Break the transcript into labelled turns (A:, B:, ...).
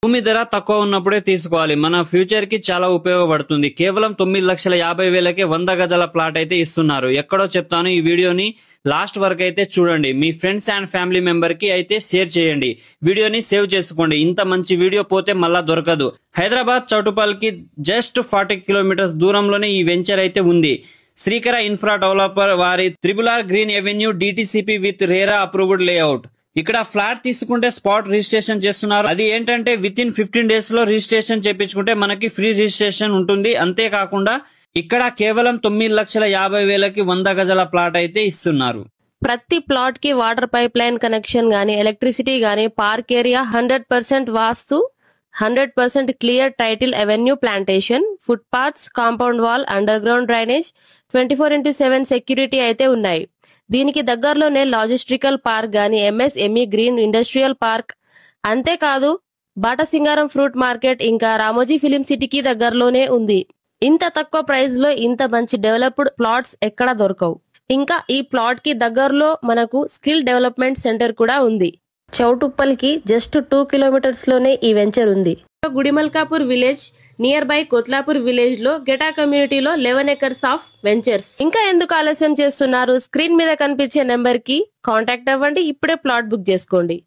A: భూమి ధర తక్కువ ఉన్నప్పుడే తీసుకోవాలి. మన ఫ్యూచర్ కి చాలా ఉపయోగపడుతుంది. కేవలం 9,50,000కే 100 గజాల ప్లాట్ అయితే ఇస్తున్నారు. ఎక్కడో చెప్తాను, ఈ వీడియోని లాస్ట్ వరకు అయితే చూడండి. మీ ఫ్రెండ్స్ అండ్ ఫ్యామిలీ మెంబర్ కి అయితే షేర్ చేయండి. వీడియోని సేవ్ చేసుకోండి. ఇంత మంచి వీడియో పోతే మళ్ళా దొరకదు. హైదరాబాద్ చౌటుపల్ కి జస్ట్ 40 కిలోమీటర్స్ దూరంలోనే ఈ వెంచర్ అయితే ఉంది. శ్రీకర ఇన్ఫ్రా డెవలపర్ వారి RRR green avenue DTCP with RERA approved layout. ఇక్కడ ఫ్లాట్ తీసుకుంటే స్పాట్ రిజిస్ట్రేషన్ చేస్తున్నారు. అది ఏంటంటే విత్ ఇన్ 15 days లో రిజిస్ట్రేషన్ చేపించుకుంటే మనకి ఫ్రీ రిజిస్ట్రేషన్ ఉంటుంది. అంతేకాకుండా ఇక్కడ కేవలం 9,50,000కి 100 గజాల ప్లాట్ అయితే ఇస్తున్నారు.
B: ప్రతి ప్లాట్ కి వాటర్ పైప్ లైన్ కనెక్షన్ గానీ, ఎలక్ట్రిసిటీ గానీ, పార్క్ ఏరియా 100% వాస్తు, 100% clear title, avenue plantation, foot paths, compound wall, under ground drainage, 24/7 security అయితే ఉన్నాయి. దీనికి దగ్గరలోనే లాజిస్టికల్ పార్క్ గానీ, MSME గ్రీన్ ఇండస్ట్రియల్ పార్క్, అంతేకాదు బాటసింగారం ఫ్రూట్ మార్కెట్, ఇంకా రామోజీ ఫిలిం సిటీకి దగ్గరలోనే ఉంది. ఇంత తక్కువ ప్రైస్ లో ఇంత మంచి డెవలప్డ్ ప్లాట్స్ ఎక్కడ దొరకవు. ఇంకా ఈ ప్లాట్ కి దగ్గరలో మనకు స్కిల్ డెవలప్మెంట్ సెంటర్ కూడా ఉంది. చౌటుప్పల్ కి జస్ట్ 2 kilometers లోనే ఈ వెంచర్ ఉంది. Gudimalkapur village near by Kothlapur village లో గెటా కమ్యూనిటీలో 11 acres ఆఫ్ వెంచర్స్. ఇంకా ఎందుకు ఆలస్యం చేస్తున్నారు? స్క్రీన్ మీద కనిపించే నెంబర్ కి కాంటాక్ట్ అవ్వండి. ఇప్పుడే ప్లాట్ బుక్ చేసుకోండి.